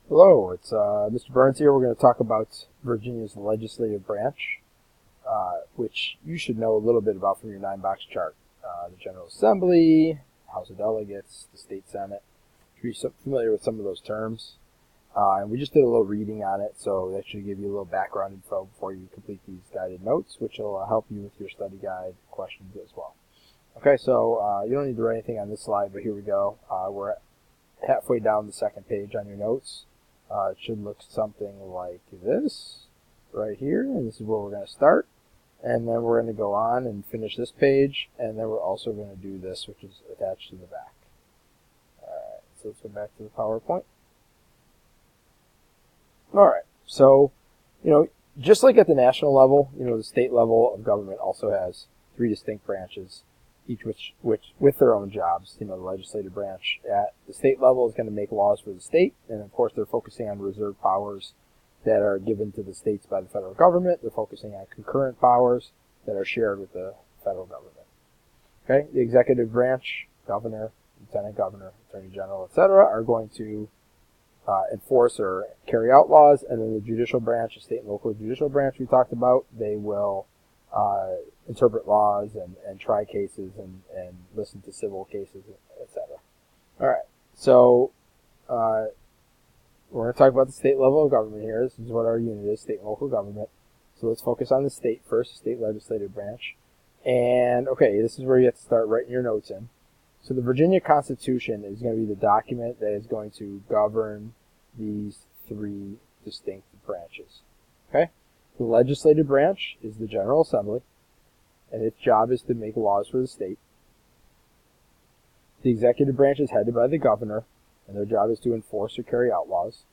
Hello, it's Mr. Burns here. We're going to talk about Virginia's legislative branch, which you should know a little bit about from your 9-box chart. The General Assembly, House of Delegates, the State Senate. You should be familiar with some of those terms. And we just did a little reading on it, so that should give you a little background info before you complete these guided notes, which will help you with your study guide questions as well. Okay, so you don't need to write anything on this slide, but here we go. We're halfway down the second page on your notes. It should look something like this right here, and this is where we're going to start. And then we're going to go on and finish this page, and then we're also going to do this, which is attached to the back. Alright, so let's go back to the PowerPoint. Alright, so, just like at the national level, the state level of government also has 3 distinct branches, each which with their own jobs. The legislative branch at the state level is going to make laws for the state, and of course they're focusing on reserved powers that are given to the states by the federal government. They're focusing on concurrent powers that are shared with the federal government. Okay, the executive branch, governor, lieutenant governor, attorney general, etc., are going to enforce or carry out laws, and then the judicial branch, the state and local judicial branch we talked about, they will interpret laws and try cases and listen to civil cases, etc. All right, so we're going to talk about the state level of government here. This is what our unit is, state and local government. So let's focus on the state first, state legislative branch. And, okay, this is where you have to start writing your notes in. So the Virginia Constitution is going to be the document that is going to govern these 3 distinct branches. Okay? The legislative branch is the General Assembly, and its job is to make laws for the state. The executive branch is headed by the governor, and their job is to enforce or carry out laws.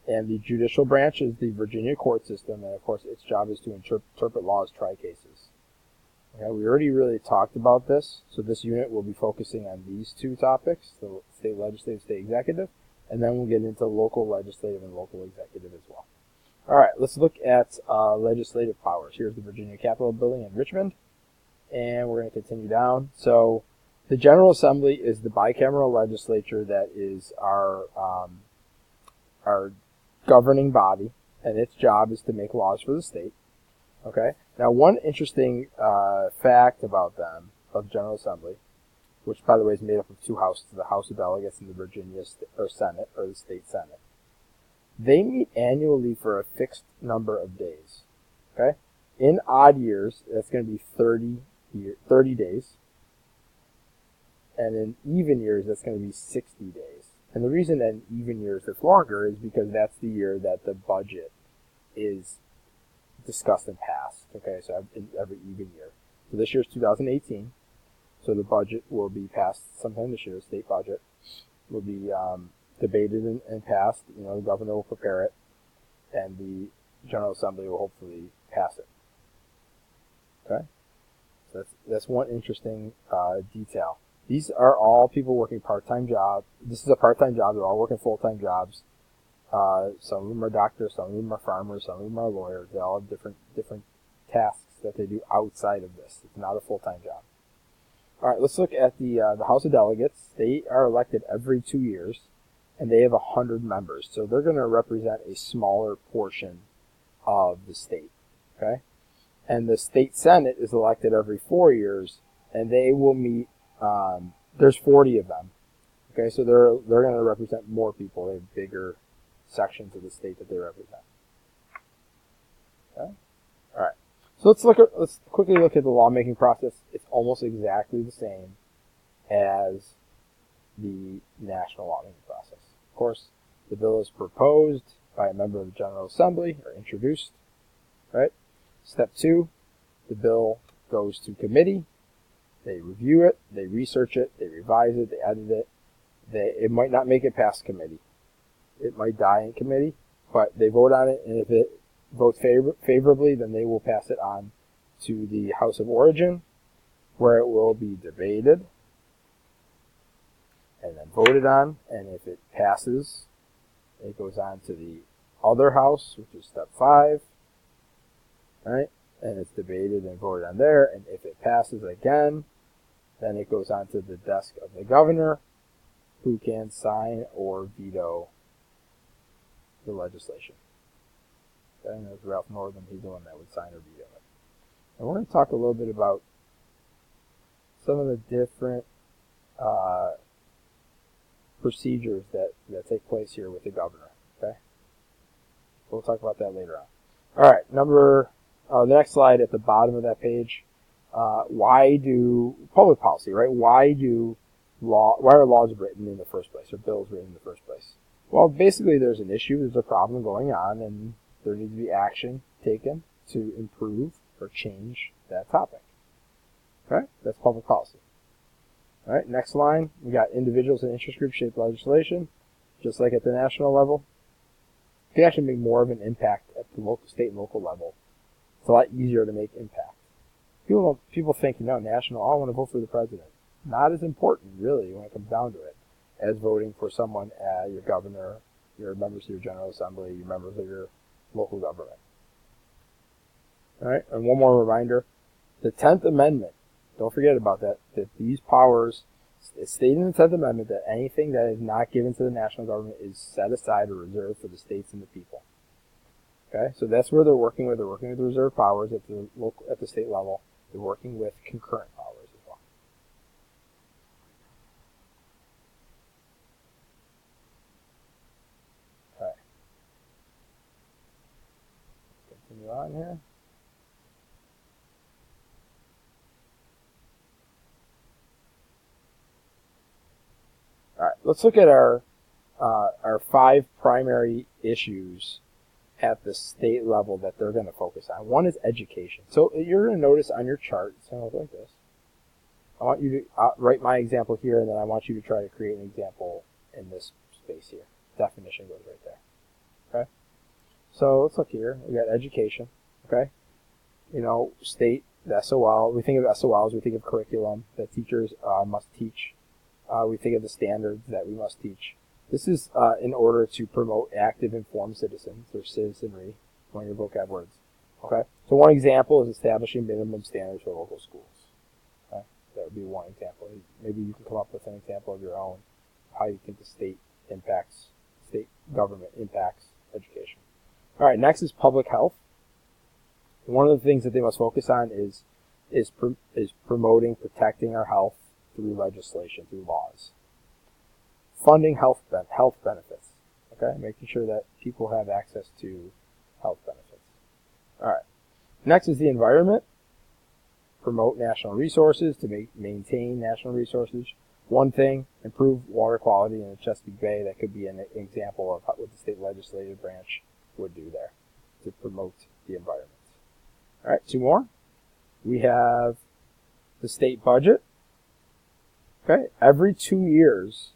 And the judicial branch is the Virginia court system, and of course its job is to interpret laws, try cases. Okay, we already really talked about this, so this unit will be focusing on these 2 topics, the state legislative, state executive, and then we'll get into local legislative and local executive as well. All right, let's look at legislative powers. Here's the Virginia Capitol building in Richmond, and we're going to continue down. So the General Assembly is the bicameral legislature that is our governing body, and its job is to make laws for the state. Okay. Now, one interesting fact about them, of the General Assembly, which, by the way, is made up of 2 houses, the House of Delegates and the Virginia Senate, or the State Senate. They meet annually for a fixed number of days. Okay? In odd years, that's going to be 30 days. And in even years, that's going to be 60 days. And the reason that in even years it's longer is because that's the year that the budget is discussed and passed. Okay, so every even year. So this year's 2018. So the budget will be passed sometime this year. The state budget will be debated and passed. The governor will prepare it, and the General Assembly will hopefully pass it. Okay, so that's one interesting detail. These are all people working part-time jobs. This is a part-time job. They're all working full-time jobs. Some of them are doctors, some of them are farmers, some of them are lawyers. They all have different tasks that they do outside of this. It's not a full-time job. All right, let's look at the House of Delegates. They are elected every 2 years, and they have 100 members. So they're going to represent a smaller portion of the state. Okay, and the State Senate is elected every 4 years, and they will meet. There's 40 of them. Okay, so they're going to represent more people. They have bigger sections of the state that they represent. Okay, all right. So let's quickly look at the lawmaking process. It's almost exactly the same as the national lawmaking process. Of course, the bill is proposed by a member of the General Assembly or introduced. Right. Step 2, the bill goes to committee. They review it, they research it, they revise it, they edit it. It might not make it past committee. It might die in committee, but they vote on it, and if it votes favorably, then they will pass it on to the House of Origin, where it will be debated and then voted on, and if it passes, it goes on to the other house, which is step 5, right? And it's debated and voted on there, and if it passes again, then it goes on to the desk of the governor, who can sign or veto the legislation. Okay, and there's Ralph Northam, he's the one that would sign or veto it. And we're going to talk a little bit about some of the different procedures that take place here with the governor. Okay, we'll talk about that later on. All right, the next slide at the bottom of that page. Why do public policy, right? Why are laws written in the first place, or bills written in the first place? Well, basically, there's an issue, there's a problem going on, and there needs to be action taken to improve or change that topic. Okay, that's public policy. All right, next line, we got individuals and interest groups shape legislation, just like at the national level. You can actually make more of an impact at the local, state and local level. It's a lot easier to make impact. People think, national, I want to vote for the president. Not as important, really, when it comes down to it, as voting for someone as your governor, your members of your General Assembly, your members of your local government. All right, and one more reminder, the 10th Amendment, don't forget about that these powers, it's stated in the 10th Amendment that anything that is not given to the national government is set aside or reserved for the states and the people. Okay, so that's where they're working with. They're working with the reserved powers at the state level. They're working with concurrent powers as well. All right. Let's continue on here. All right, let's look at our 5 primary issues at the state level that they're going to focus on. One is education. So you're going to notice on your chart, it's going to look like this. I want you to write my example here, and then I want you to try to create an example in this space here. Definition goes right there. Okay? So let's look here. We got education. Okay? State, the SOL. We think of SOLs, we think of curriculum that teachers must teach. We think of the standards that we must teach. This is in order to promote active, informed citizens, or citizenry, one of your vocab words. Okay? So one example is establishing minimum standards for local schools. Okay? That would be one example. Maybe you can come up with an example of your own, how you think the state government impacts education. All right, next is public health. One of the things that they must focus on is promoting, protecting our health through legislation, through laws. Funding health benefits, okay? Making sure that people have access to health benefits. All right. Next is the environment. Promote national resources to maintain national resources. One thing, improve water quality in the Chesapeake Bay. That could be an example of what the state legislative branch would do there to promote the environment. All right, 2 more. We have the state budget. Okay, every 2 years,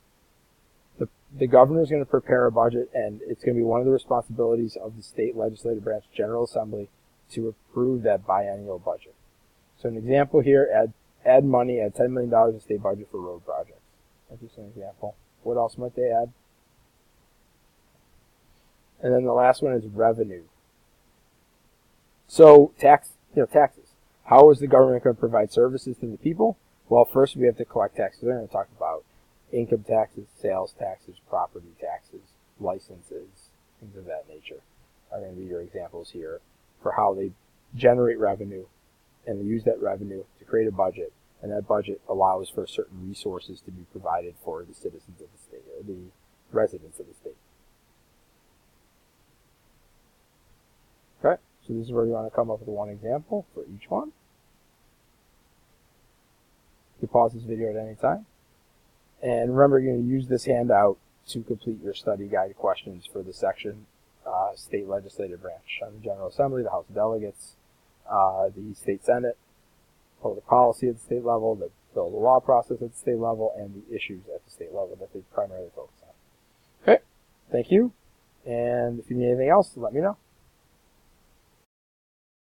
the governor is going to prepare a budget, and it's going to be one of the responsibilities of the state legislative branch General Assembly to approve that biennial budget. So an example here, add money, add $10 million to state budget for road projects. That's just an example. What else might they add? And then the last one is revenue. So taxes. How is the government going to provide services to the people? Well, first we have to collect taxes. We're going to talk about income taxes, sales taxes, property taxes, licenses, things of that nature are going to be your examples here for how they generate revenue, and they use that revenue to create a budget, and that budget allows for certain resources to be provided for the citizens of the state, or the residents of the state. Okay, so this is where you want to come up with one example for each one. You can pause this video at any time. And remember, you're going to use this handout to complete your study guide questions for the section State Legislative Branch on the General Assembly, the House of Delegates, the State Senate, public policy at the state level, the bill to law process at the state level, and the issues at the state level that they primarily focus on. Okay, thank you. And if you need anything else, let me know.